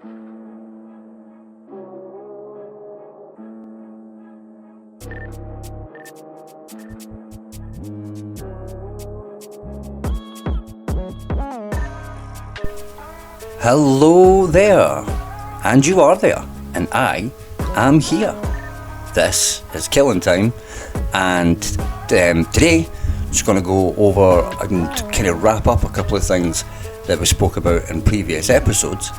Hello there, and you are there, and I am here. This is Killin Time, and today I'm just going to go over and kind of wrap up a couple of things that we spoke about in previous episodes.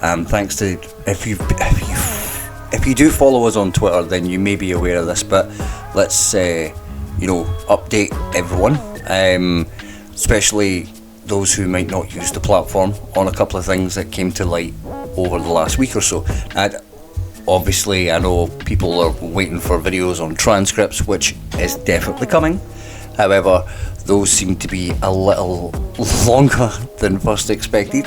Thanks to if you do follow us on Twitter, then you may be aware of this, but let's update everyone, especially those who might not use the platform, on a couple of things that came to light over the last week or so. And obviously I know people are waiting for videos on transcripts, which is definitely coming. However, those seem to be a little longer than first expected,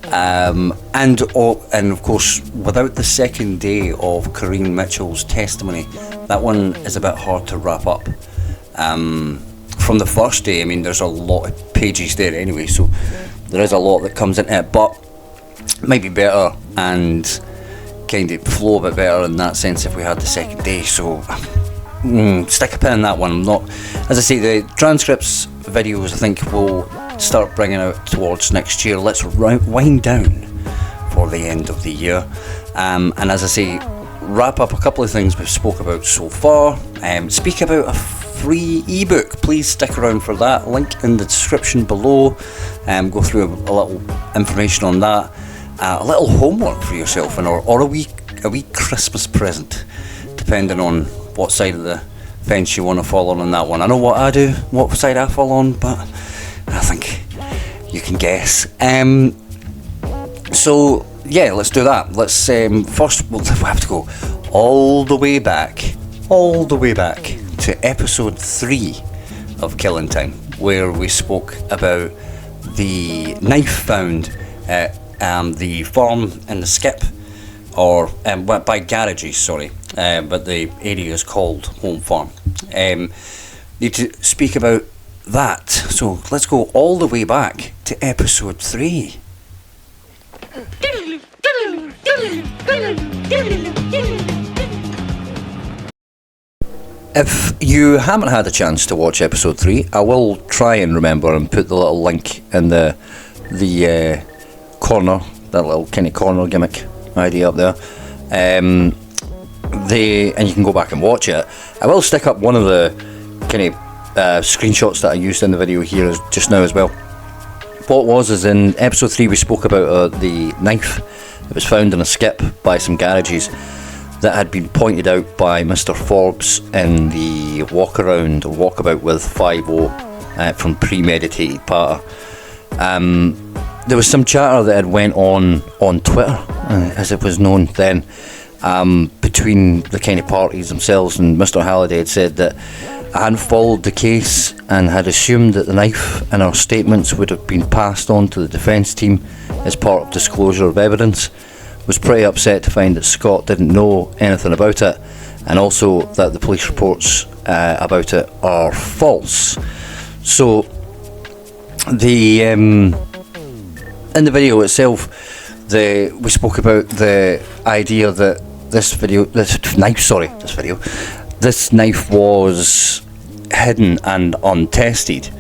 and of course, without the second day of Corrine Mitchell's testimony, that one is a bit hard to wrap up. From the first day, I mean, there's a lot of pages there anyway, so there is a lot that comes into it, but it might be better and kind of flow a bit better in that sense if we had the second day. So stick a pin in that one. As I say, the transcripts videos I think we'll start bringing out towards next year. Let's wind down for the end of the year, and as I say, wrap up a couple of things we've spoke about so far, speak about a free ebook. Please stick around for that, link in the description below. Go through a little information on that, a little homework for yourself, or a wee Christmas present, depending on what side of the fence you want to fall on that one. I know what side I fall on, but I think you can guess. So yeah, let's do that. Let's first we'll have to go all the way back to episode 3 of Killin Time, where we spoke about the knife found at the farm in the skip, or by garages, sorry, but the area is called Home Farm. Need to speak about that, so let's go all the way back to episode 3. If you haven't had a chance to watch episode 3, I will try and remember and put the little link in the corner, that little kind of corner gimmick idea up there. And you can go back and watch it. I will stick up one of the kind of screenshots that I used in the video here just now as well. What was is in episode 3 we spoke about the knife that was found in a skip by some garages that had been pointed out by Mr. Forbes in the walkabout with 5-0 from Premeditated Patter. There was some chatter that had went on Twitter, as it was known then, between the kind of parties themselves, and Mr. Halliday had said that I hadn't followed the case and had assumed that the knife and our statements would have been passed on to the defence team as part of disclosure of evidence. Was pretty upset to find that Scott didn't know anything about it, and also that the police reports about it are false. So the in the video itself, we spoke about the idea that this knife was hidden and untested.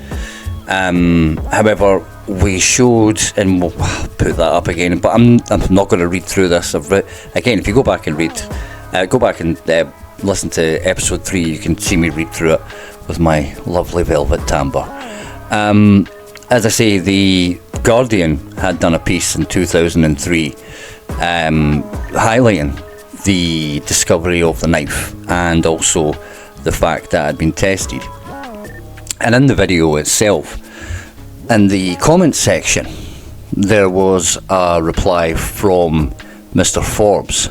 However, we showed, and we'll put that up again, but I'm not going to read through this. Again, if you go back and listen to episode 3, you can see me read through it with my lovely velvet timbre. As I say, the Guardian had done a piece in 2003 highlighting the discovery of the knife and also the fact that it had been tested. And in the video itself, in the comment section, there was a reply from Mr. Forbes.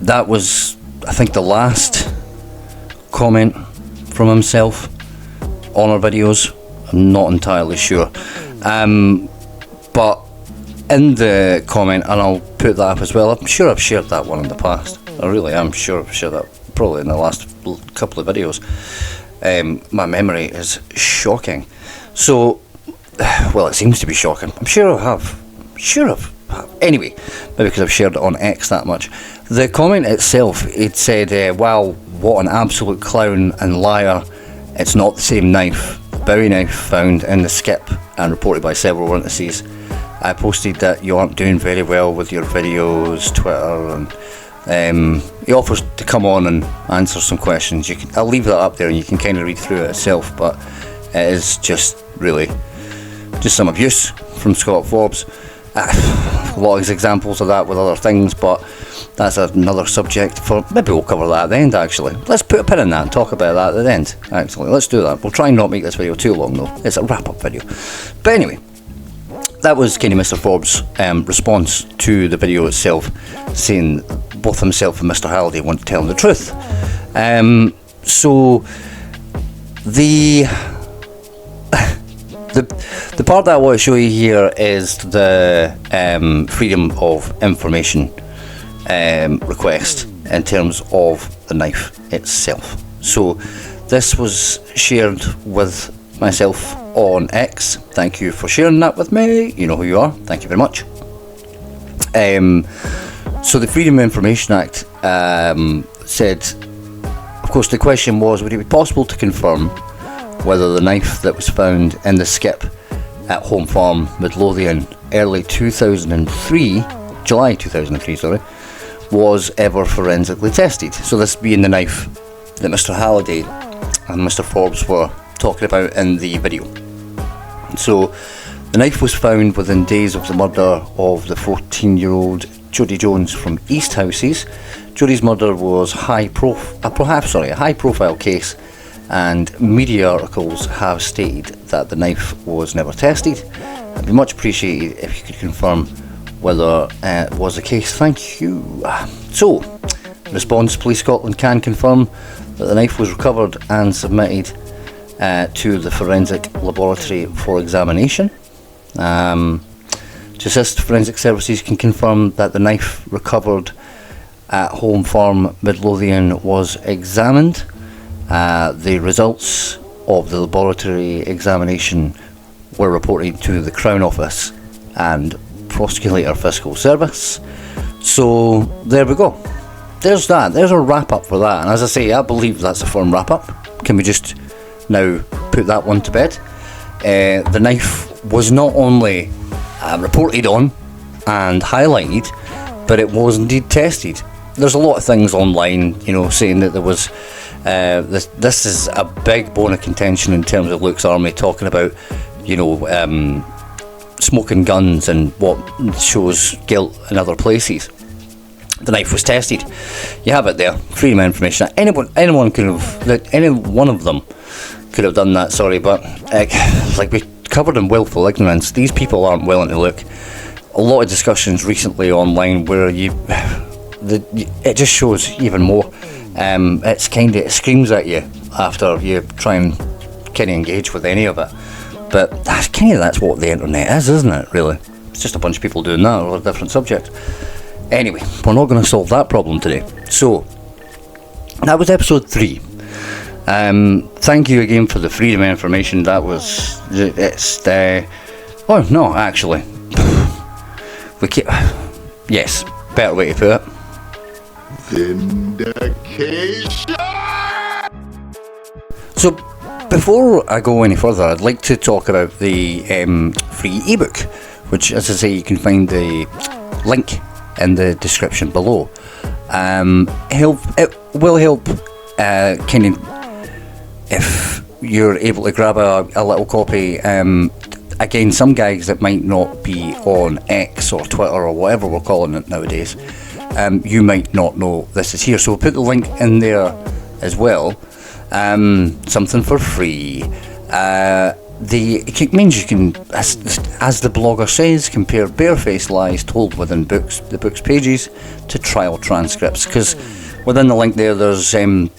That was, I think, the last comment from himself on our videos. I'm not entirely sure. But in the comment, and I'll put that up as well, I'm sure I've shared that one in the past. I really am sure I've shared that probably in the last couple of videos. My memory is shocking. So, well, it seems to be shocking. I'm sure I have sure I've... Anyway, maybe because I've shared it on X that much. The comment itself, it said, wow, what an absolute clown and liar. It's not the same knife. Bowie knife found in the skip and reported by several witnesses. I posted that you aren't doing very well with your videos, Twitter, and he offers to come on and answer some questions. I'll leave that up there and you can kind of read through it itself, but it is just really just some abuse from Scott Forbes. A lot of examples of that with other things, but that's another subject for... Maybe we'll cover that at the end, actually. Let's put a pin in that and talk about that at the end, actually. Let's do that. We'll try and not make this video too long, though. It's a wrap-up video. But anyway, that was kind of Mr. Forbes' response to the video itself, saying both himself and Mr. Halliday want to tell him the truth. So, the part that I want to show you here is the freedom of information request in terms of the knife itself. So this was shared with myself on X. Thank you for sharing that with me. You know who you are. Thank you very much. So the Freedom of Information Act said, of course, the question was, would it be possible to confirm whether the knife that was found in the skip at Home Farm, Midlothian, early 2003, July 2003, sorry, was ever forensically tested. So this being the knife that Mr. Halliday and Mr. Forbes were talking about in the video. So the knife was found within days of the murder of the 14-year-old Jodie Jones from East Houses. Jodie's murder was a high profile case, and media articles have stated that the knife was never tested. It'd be much appreciated if you could confirm whether it was the case. Thank you. So, response: Police Scotland can confirm that the knife was recovered and submitted to the forensic laboratory for examination. To assist, forensic services can confirm that the knife recovered at Home Farm, Midlothian was examined. The results of the laboratory examination were reported to the Crown Office and Prosecutor Fiscal Service. So there we go. There's that. There's a wrap up for that. And as I say, I believe that's a firm wrap up. Can we just now put that one to bed? The knife was not only reported on and highlighted, but it was indeed tested. There's a lot of things online, saying that there was this is a big bone of contention in terms of Luke's Army, talking about smoking guns and what shows guilt in other places. The knife was tested. You have it there. Freedom of information. Anyone could have. Any one of them could have done that. Sorry, but like we covered in willful ignorance, these people aren't willing to look. A lot of discussions recently online where it just shows even more. It screams at you after you try and kind of engage with any of it. But that's what the internet is, isn't it, really? It's just a bunch of people doing that over a different subject. Anyway, we're not going to solve that problem today. So, that was episode 3. Thank you again for the freedom of information. That was... oh, no, actually. Yes, better way to put it. Vindication! So, before I go any further, I'd like to talk about the free ebook, which, as I say, you can find the link in the description below. It will help kind of if you're able to grab a little copy. Again, some guys that might not be on X or Twitter or whatever we're calling it nowadays, you might not know this is here. So we'll put the link in there as well. Something for free. It means you can, as the blogger says, compare barefaced lies told within the book's pages to trial transcripts. Because within the link there's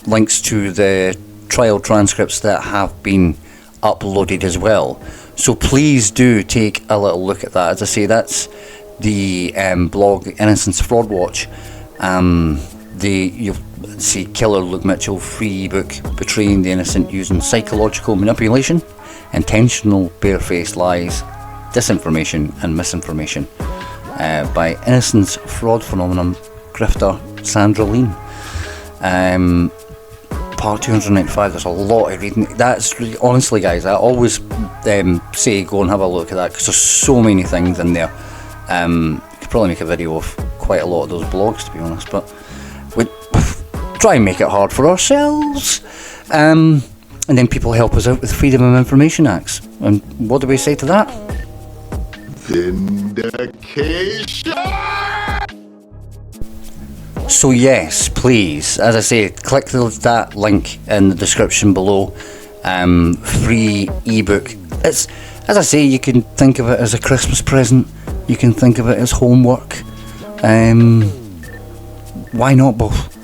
links to the trial transcripts that have been uploaded as well. So please do take a little look at that. As I say, that's the blog Innocence Fraud Watch. You'll see Killer Luke Mitchell free ebook Betraying the Innocent Using Psychological Manipulation, Intentional Barefaced Lies, Disinformation and Misinformation. by Innocence Fraud Phenomenon grifter Sandra Lean. Part 295, there's a lot of reading. That's really, honestly guys, I always say go and have a look at that, because there's so many things in there. You could probably make a video of quite a lot of those blogs, to be honest, but we try and make it hard for ourselves. And then people help us out with Freedom of Information Acts. And what do we say to that? Vindication! So yes, please, as I say, click that link in the description below. Free ebook. It's, as I say, you can think of it as a Christmas present. You can think of it as homework. Why not both?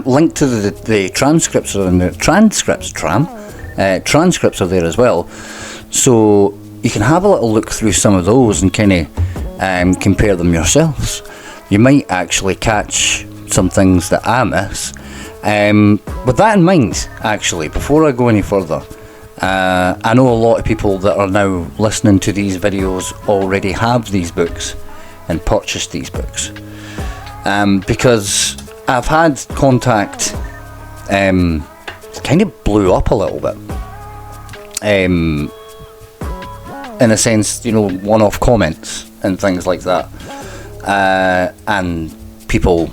Link to the transcripts are in the transcripts are there as well, so you can have a little look through some of those and kind of compare them yourselves. You might actually catch some things that I miss. With that in mind, actually, before I go any further, I know a lot of people that are now listening to these videos already have these books and purchased these books, because I've had contact, kind of blew up a little bit, in a sense, you know, one-off comments and things like that, and people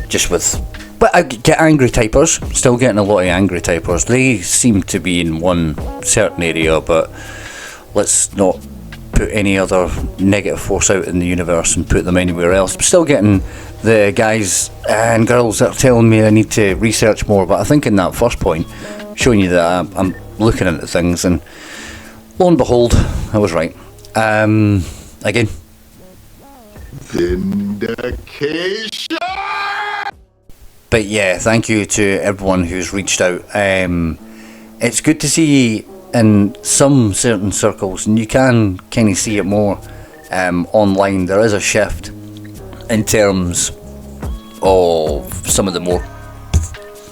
just with, but I get angry typers, still getting a lot of angry typers. They seem to be in one certain area, but let's not put any other negative force out in the universe and put them anywhere else. I'm still getting the guys and girls that are telling me I need to research more, but I think in that first point, showing you that I'm looking into things, and lo and behold, I was right. Again. Vindication! But yeah, thank you to everyone who's reached out. It's good to see in some certain circles, and you can kind of see it more online, there is a shift in terms of some of the more,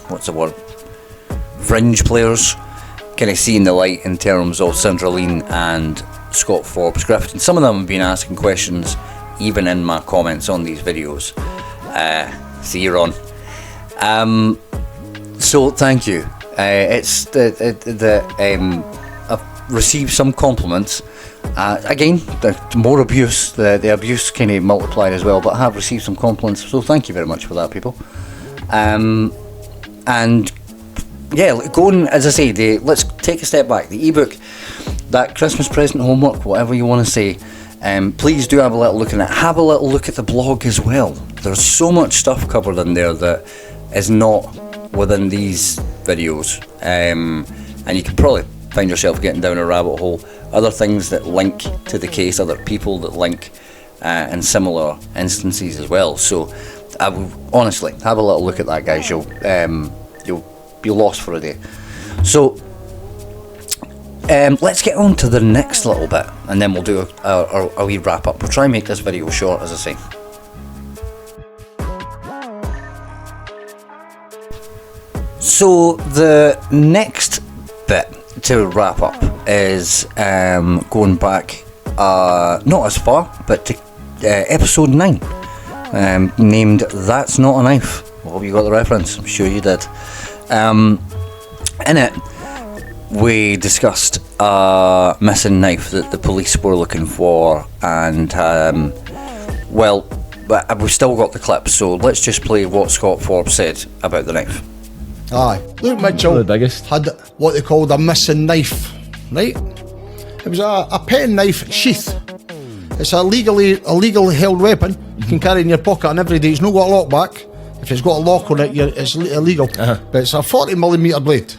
what's the word, fringe players kind of seeing the light in terms of Sandra Lean and Scott Forbes Grift, and some of them have been asking questions even in my comments on these videos. See you on. So thank you. It's I've received some compliments. Again, the more abuse, the abuse kind of multiplied as well, but I have received some compliments, so thank you very much for that, people. And yeah, going, as I say, let's take a step back. The ebook, that Christmas present, homework, whatever you want to say, please do have a little look at it. Have a little look at the blog as well. There's so much stuff covered in there that is not within these videos, and you can probably find yourself getting down a rabbit hole. Other things that link to the case, other people that link in similar instances as well. So I would honestly have a little look at that, guys. You'll be lost for a day. So let's get on to the next little bit, and then we'll do a wee wrap up. We'll try and make this video short, as I say. So the next bit to wrap up is going back not as far, but to episode 9, named That's Not a Knife. I hope you got the reference. I'm sure you did. In it, we discussed a missing knife that the police were looking for, and well, but we've still got the clip, so let's just play what Scott Forbes said about the knife. Aye, Luke Mitchell had what they called a missing knife, right? It was a pen knife sheath. It's a legal held weapon you can carry in your pocket on every day. It's not got a lockback. If it's got a lock on it, it's illegal. But it's a 40mm blade.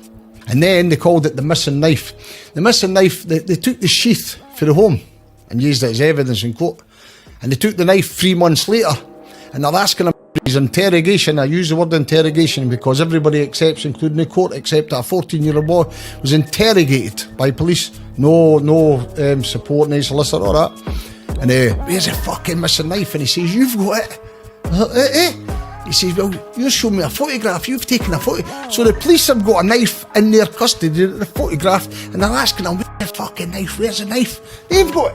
And then they called it the missing knife. The missing knife, they took the sheath for the home and used it as evidence in court. And they took the knife 3 months later, and they're asking him his interrogation. I use the word interrogation because everybody accepts, including the court, except that a 14-year-old boy was interrogated by police. No support, no solicitor or that. And where's the fucking missing knife? And he says, you've got it. He says, well, you showed me a photograph, you've taken a photo. So the police have got a knife in their custody, the photograph, and they're asking him, where's the fucking knife, where's the knife? They've got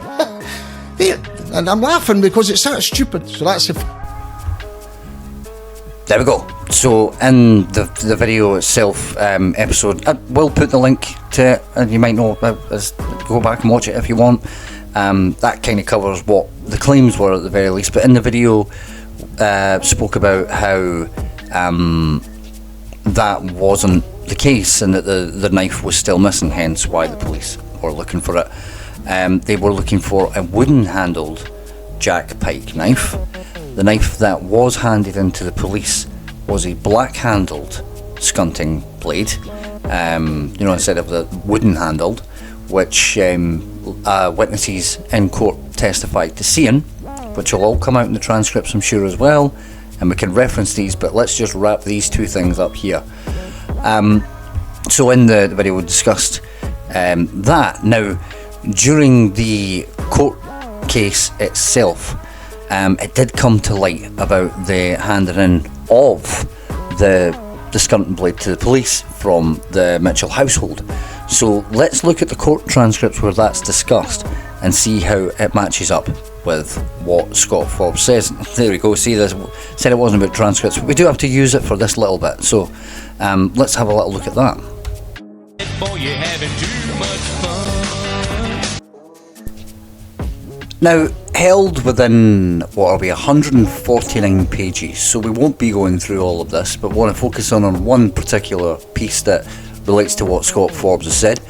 it. And I'm laughing because it's that stupid. So that's if. There we go. So in the video itself, episode, I will put the link to it, and you might know, go back and watch it if you want. That kind of covers what the claims were at the very least. But in the video, spoke about how that wasn't the case, and that the knife was still missing, hence why the police were looking for it. They were looking for a wooden handled Jack Pike knife. The knife that was handed into the police was a black handled scunting blade, instead of the wooden handled, which witnesses in court testified to seeing, which will all come out in the transcripts, I'm sure, as well, and we can reference these, but let's just wrap these two things up here. So in the video we discussed that. Now, during the court case itself, it did come to light about the handing in of the scunting blade to the police from the Mitchell household. So let's look at the court transcripts where that's discussed and see how it matches up with what Scott Forbes says. There we go. See, this said it wasn't about transcripts, but we do have to use it for this little bit. So let's have a little look at that. Boy, you're having too much fun. Now, held within, 149 pages, so we won't be going through all of this, but want to focus on one particular piece that relates to what Scott Forbes has said.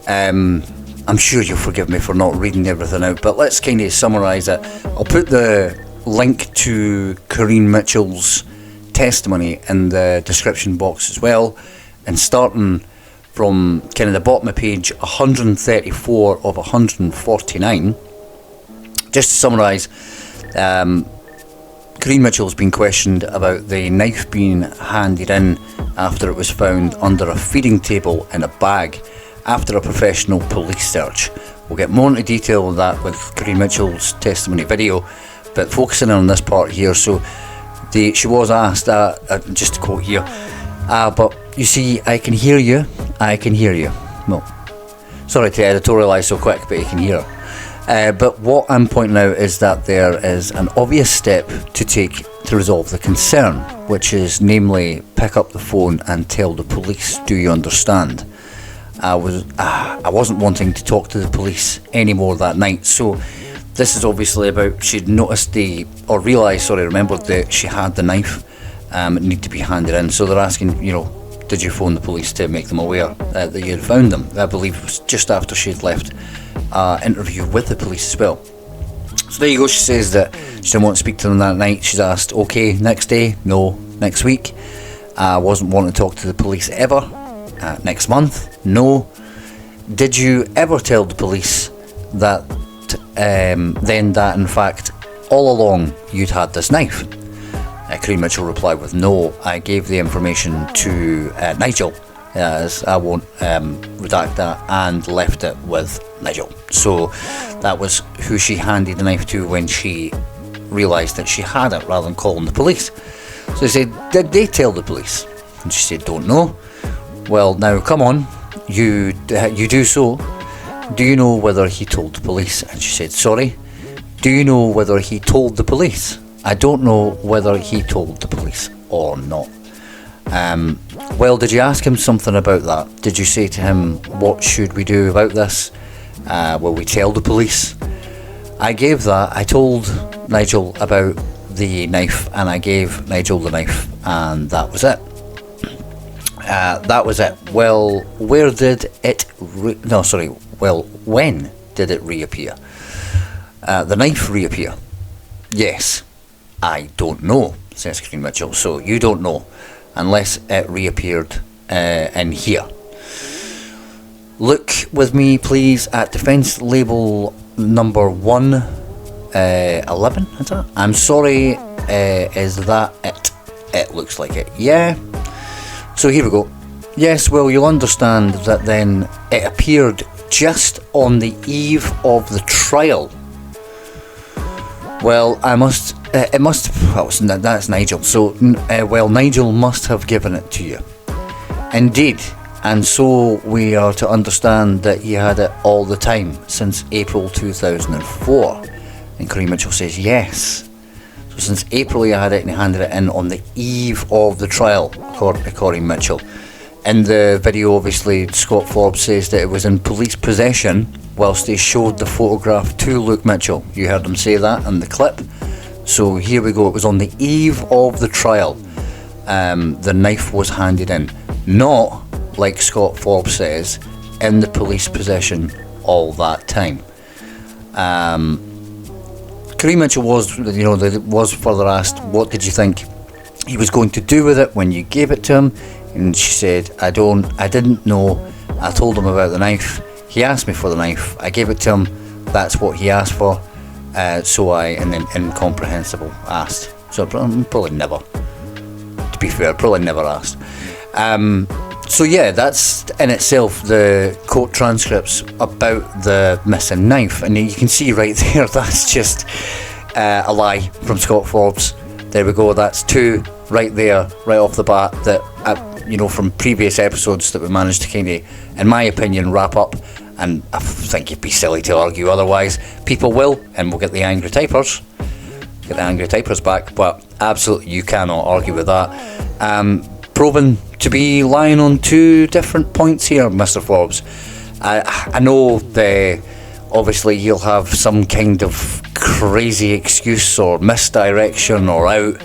I'm sure you'll forgive me for not reading everything out, but let's kind of summarise it. I'll put the link to Corinne Mitchell's testimony in the description box as well, and starting from kind of the bottom of page 134 of 149, just to summarise, Corinne Mitchell's been questioned about the knife being handed in after it was found under a feeding table in a bag after a professional police search. We'll get more into detail on that with Corinne Mitchell's testimony video, but focusing on this part here. So she was asked, just to quote here, but you see, I can hear you. No, sorry to editorialise so quick, but you can hear. But what I'm pointing out is that there is an obvious step to take to resolve the concern, which is namely pick up the phone and tell the police, do you understand? I wasn't wanting to talk to the police anymore that night. So this is obviously about, she'd noticed remembered that she had the knife, it needed to be handed in. So they're asking, did you phone the police to make them aware that you had found them? I believe it was just after she'd left interview with the police as well. So there you go. She says that she didn't want to speak to them that night. She's asked, okay, next day? No. Next week? Wasn't wanting to talk to the police ever. Next month? No. Did you ever tell the police that then that in fact all along you'd had this knife? Corinne Mitchell replied with no. I gave the information to Nigel, as I won't redact that, and left it with Nigel. So that was who she handed the knife to when she realised that she had it, rather than calling the police. So they said, did they tell the police? And she said, don't know. Well, now come on, you do so. Do you know whether he told the police? And she said, sorry. Do you know whether he told the police? I don't know whether he told the police or not. Well, did you ask him something about that? Did you say to him, what should we do about this? Will we tell the police? I gave that. I told Nigel about the knife, and I gave Nigel the knife, and that was it. That was it. Well, when did it reappear? The knife reappear? Yes. I don't know, says Corinne Mitchell. So you don't know, unless it reappeared in here. Look with me, please, at defence label number 111. Is that? I'm sorry, is that it? It looks like it. Yeah. So here we go. Yes, well, you'll understand that then it appeared just on the eve of the trial. Well, that's Nigel. So, Nigel must have given it to you. Indeed. And so we are to understand that he had it all the time since April 2004. And And Corey Mitchell says yes. So since April he had it and he handed it in on the eve of the trial, according to Corey Mitchell. In the video, obviously, Scott Forbes says that it was in police possession whilst they showed the photograph to Luke Mitchell. You heard him say that in the clip. So here we go, it was on the eve of the trial. The knife was handed in. Not, like Scott Forbes says, in the police possession all that time. Kareem Mitchell was further asked, what did you think he was going to do with it when you gave it to him? And she said, I didn't know. I told him about the knife. He asked me for the knife. I gave it to him. That's what he asked for. And then incomprehensible asked. So probably never. To be fair, probably never asked. So yeah, that's in itself the court transcripts about the missing knife, and you can see right there that's just a lie from Scott Forbes. There we go. That's two right there, right off the bat. That from previous episodes that we managed to kind of, in my opinion, wrap up. And I think you'd be silly to argue otherwise. People will, and we'll get the angry typers back. But absolutely, you cannot argue with that. Proven to be lying on two different points here, Mr. Forbes. I know obviously you'll have some kind of crazy excuse or misdirection or out.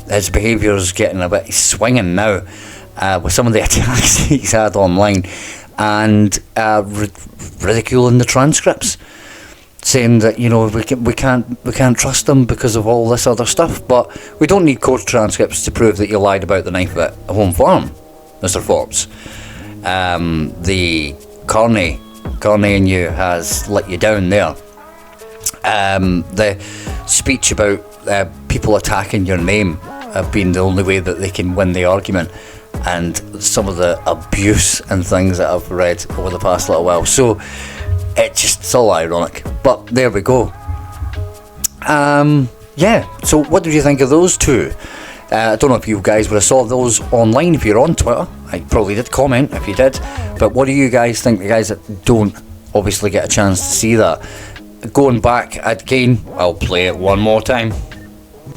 His behaviour's getting a bit swinging now with some of the attacks he's had online, and ridiculing the transcripts, saying that we can't trust them because of all this other stuff. But we don't need court transcripts to prove that you lied about the knife at home farm, Mr. Forbes. The Carney in you has let you down there. The speech about people attacking your name being the only way that they can win the argument, and some of the abuse and things that I've read over the past little while. So it's all ironic, but there we go. So what did you think of those two? I don't know if you guys would have saw those online if you're on Twitter. I probably did comment if you did, but what do you guys think, the guys that don't obviously get a chance to see that? Going back again, I'll play it one more time.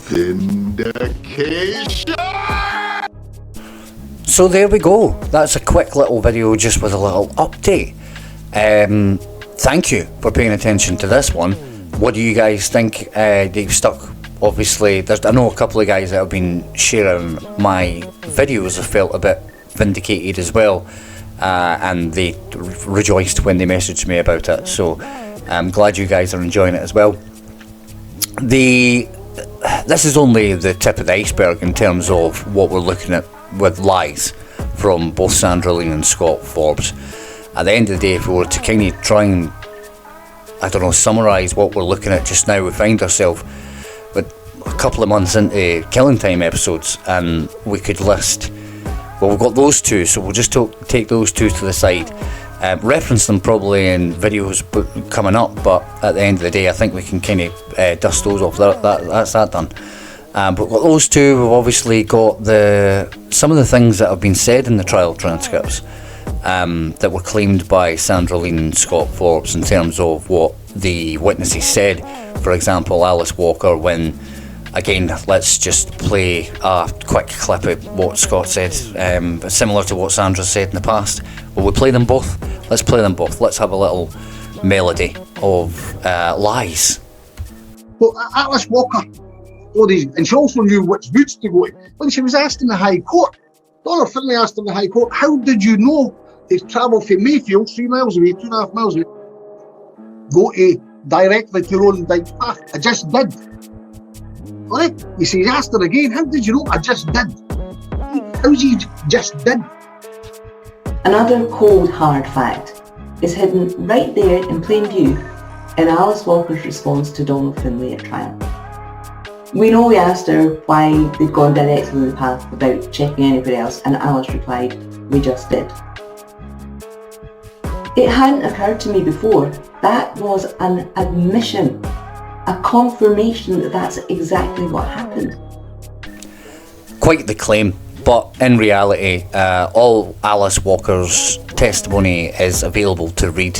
Vindication! So there we go. That's a quick little video just with a little update. Thank you for paying attention to this one. What do you guys think? They've stuck, obviously, I know a couple of guys that have been sharing my videos have felt a bit vindicated as well, and they rejoiced when they messaged me about it. So I'm glad you guys are enjoying it as well. This is only the tip of the iceberg in terms of what we're looking at with lies from both Sandra Lean and Scott Forbes. At the end of the day, if we were to kind of try and, summarise what we're looking at just now, we find ourselves with a couple of months into Killin Time episodes, and we could list, we've got those two, so we'll just take those two to the side, reference them probably in videos coming up, but at the end of the day, I think we can kind of dust those off. That's that done. But with those two, we've obviously got some of the things that have been said in the trial transcripts that were claimed by Sandra Lean and Scott Forbes in terms of what the witnesses said. For example, Alice Walker, when, again, let's just play a quick clip of what Scott said, similar to what Sandra said in the past. Will we play them both? Let's play them both. Let's have a little melody of lies. Well, Alice Walker, and she also knew which routes to go to. When she was asked in the High Court, Donna Finlay asked in the High Court, how did you know to travel from Mayfield, 3 miles away, 2.5 miles away, go directly to your own path? I just did. Right? You see, he asked her again, how did you know? I just did. How's he just did? Another cold, hard fact is hidden right there in plain view in Alice Walker's response to Donald Finlay at trial. We know we asked her why they'd gone directly on the path without checking anybody else, and Alice replied, we just did. It hadn't occurred to me before. That was an admission, a confirmation that that's exactly what happened. Quite the claim, but in reality, all Alice Walker's testimony is available to read,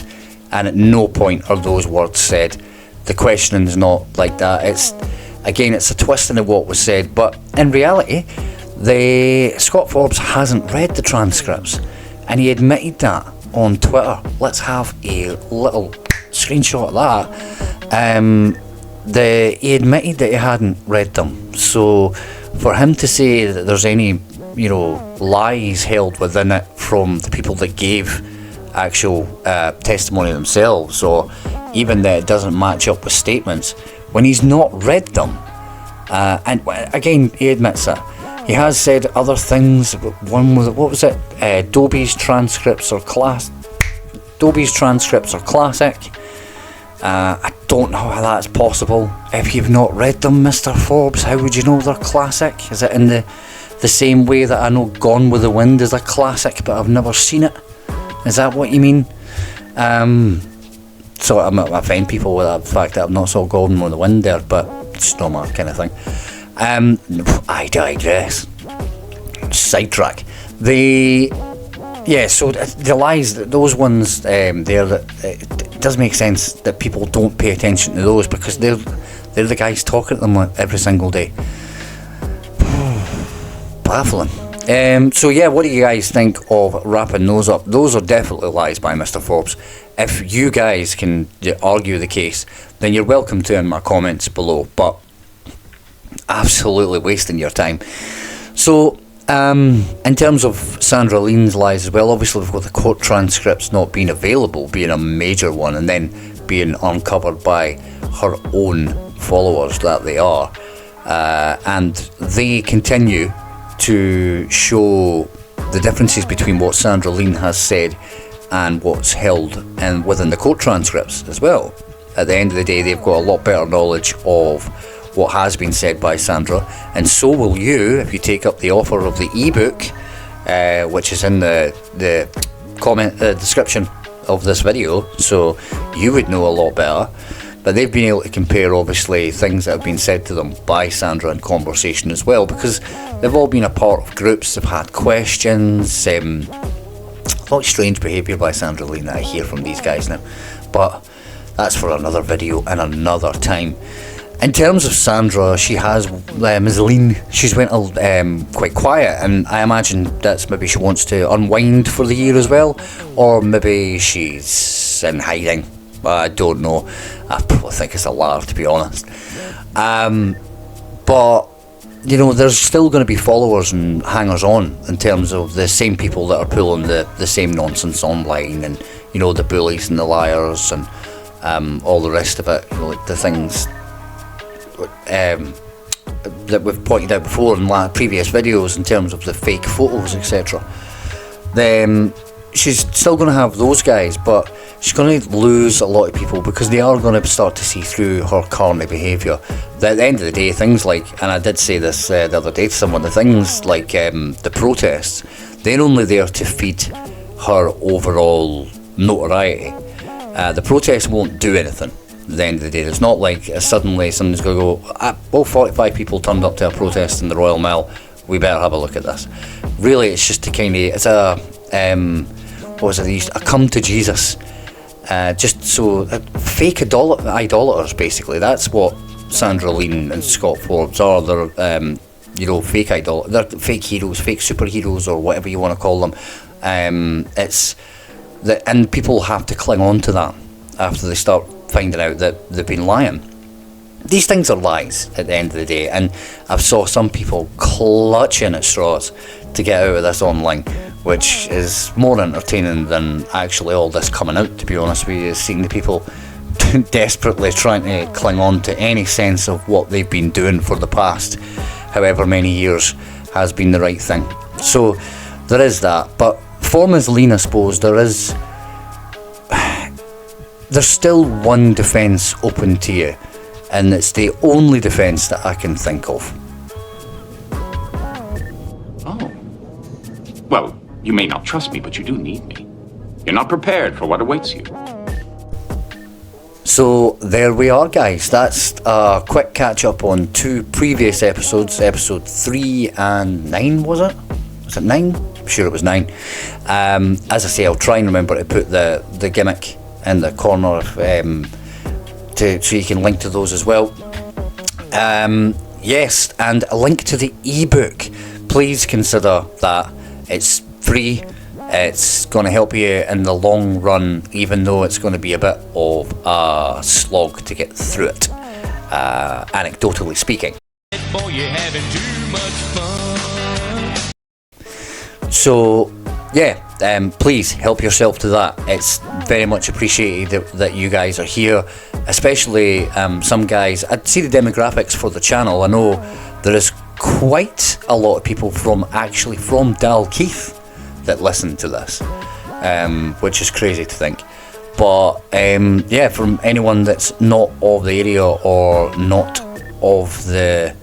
and at no point are those words said the questioning's not like that. It's a twisting of what was said, but in reality, Scott Forbes hasn't read the transcripts, and he admitted that on Twitter. Let's have a little screenshot of that. He admitted that he hadn't read them. So for him to say that there's any, lies held within it from the people that gave actual testimony themselves, or even that it doesn't match up with statements, when he's not read them, and again, he admits it. He has said other things. One was, what was it? Dobie's transcripts are classic. I don't know how that's possible. If you've not read them, Mr. Forbes, how would you know they're classic? Is it in the same way that I know Gone with the Wind is a classic, but I've never seen it? Is that what you mean? So I might offend people with the fact that I've not saw Gone with the Wind there, but it's not my kind of thing. I digress. Sidetrack. So the lies, those ones there, that it does make sense that people don't pay attention to those, because they're the guys talking to them every single day. Baffling. What do you guys think of wrapping those up? Those are definitely lies by Mr. Forbes. If you guys can argue the case, then you're welcome to in my comments below, but absolutely wasting your time. So, in terms of Sandra Lean's lies as well, obviously we've got the court transcripts not being available, being a major one, and then being uncovered by her own followers that they are. And they continue to show the differences between what Sandra Lean has said and what's held and within the court transcripts as well. At the end of the day, they've got a lot better knowledge of what has been said by Sandra, and so will you if you take up the offer of the ebook, which is in the comment description of this video, so you would know a lot better. But they've been able to compare, obviously, things that have been said to them by Sandra in conversation as well, because they've all been a part of groups, they've had questions, a lot of strange behaviour by Sandra Lean that I hear from these guys now, but that's for another video and another time. In terms of Sandra, she has, Ms. Lean, she's went quite quiet, and I imagine that's maybe she wants to unwind for the year as well, or maybe she's in hiding. I don't know. I probably think it's a lie, to be honest. But, there's still going to be followers and hangers-on in terms of the same people that are pulling the same nonsense online, and, the bullies and the liars and all the rest of it, like the things that we've pointed out before in previous videos in terms of the fake photos, etc. Then she's still going to have those guys, but she's going to lose a lot of people, because they are going to start to see through her carny behaviour. At the end of the day, things like, and I did say this the other day to someone, the things like the protests, they're only there to feed her overall notoriety. The protests won't do anything at the end of the day. It's not like suddenly somebody's going to go, 45 people turned up to a protest in the Royal Mile, we better have a look at this. Really, it's just it's a come to Jesus, just so fake idolaters, basically. That's what Sandra Lean and Scott Forbes are. They're fake idolaters, they're fake heroes, fake superheroes, or whatever you want to call them. And people have to cling on to that after they start finding out that they've been lying. These things are lies at the end of the day, and I've saw some people clutching at straws to get out of this online, which is more entertaining than actually all this coming out, to be honest with you. Seeing the people desperately trying to cling on to any sense of what they've been doing for the past however many years has been the right thing. So there is that. But for Ms. Lean, I suppose there's still one defence open to you, and it's the only defence that I can think of. Oh. Well, you may not trust me, but you do need me. You're not prepared for what awaits you. So there we are, guys. That's a quick catch up on two previous episodes, episode 3 and 9, was it? Was it 9? I'm sure it was 9. As I say, I'll try and remember to put the gimmick in the corner so you can link to those as well. Yes, and a link to the ebook. Please consider that. It's free. It's going to help you in the long run, even though it's going to be a bit of a slog to get through it, anecdotally speaking. Boy, you're having too much fun. So, yeah, please help yourself to that. It's very much appreciated that you guys are here, especially some guys. I'd see the demographics for the channel. I know there is quite a lot of people from Dalkeith that listen to this, which is crazy to think. But yeah, from anyone that's not of the area or not of the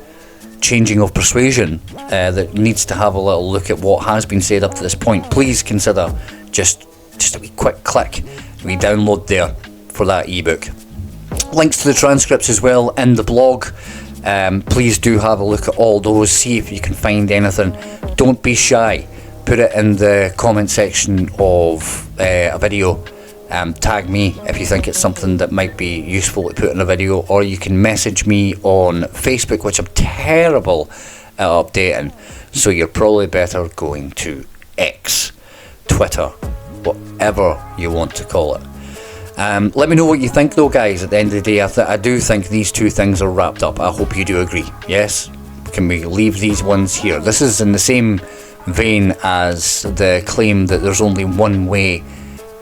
changing of persuasion, that needs to have a little look at what has been said up to this point, please consider just a wee quick click, a wee download there for that ebook. Links to the transcripts as well in the blog. Please do have a look at all those, see if you can find anything. Don't be shy. Put it in the comment section of a video. Tag me if you think it's something that might be useful to put in a video, or you can message me on Facebook, which I'm terrible at updating, so you're probably better going to X, Twitter, whatever you want to call it. Let me know what you think though, guys. At the end of the day, I do think these two things are wrapped up. I hope you do agree. Yes? Can we leave these ones here? This is in the same vein as the claim that there's only one way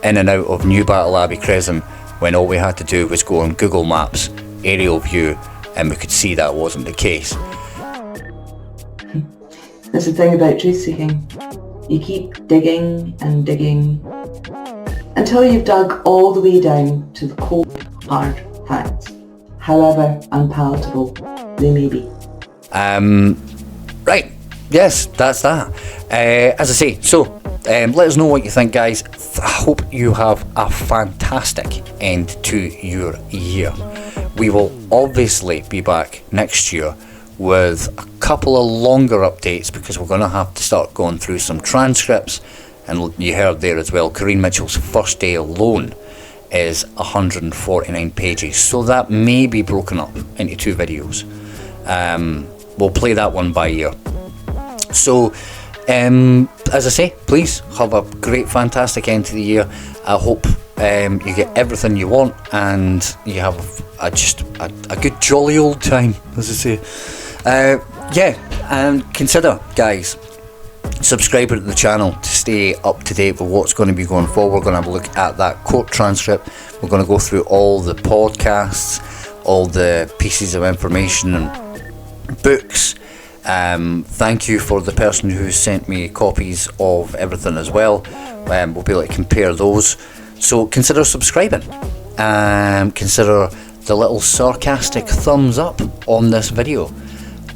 in and out of New Battle Abbey Crescent, when all we had to do was go on Google Maps, aerial view, and we could see that wasn't the case. That's the thing about truth seeking. You keep digging and digging until you've dug all the way down to the cold, hard facts, however unpalatable they may be. Right, yes, that's that. As I say, so let us know what you think, guys. I hope you have a fantastic end to your year. We will obviously be back next year with a couple of longer updates, because we're going to have to start going through some transcripts. And you heard there as well, Corinne Mitchell's first day alone is 149 pages, so that may be broken up into 2 videos. We'll play that one by ear. So as I say, please have a great, fantastic end to the year. I hope you get everything you want, and you have just a good jolly old time, as I say. Yeah, and consider, guys, subscribing to the channel to stay up to date with what's going to be going forward. We're going to have a look at that court transcript. We're going to go through all the podcasts, all the pieces of information and books. Thank you for the person who sent me copies of everything as well. We'll be able to compare those. So consider subscribing. Consider the little sarcastic thumbs up on this video.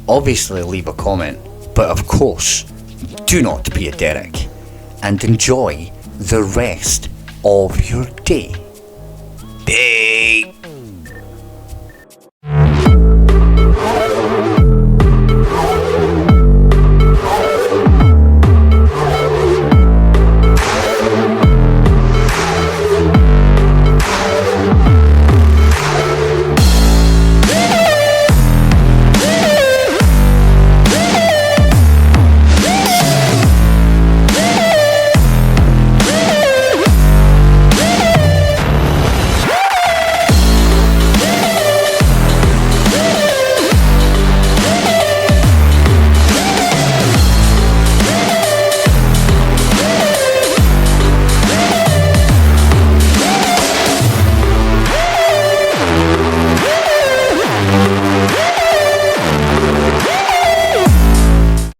Obviously leave a comment, but of course do not be a Derek, and enjoy the rest of your day. Bye.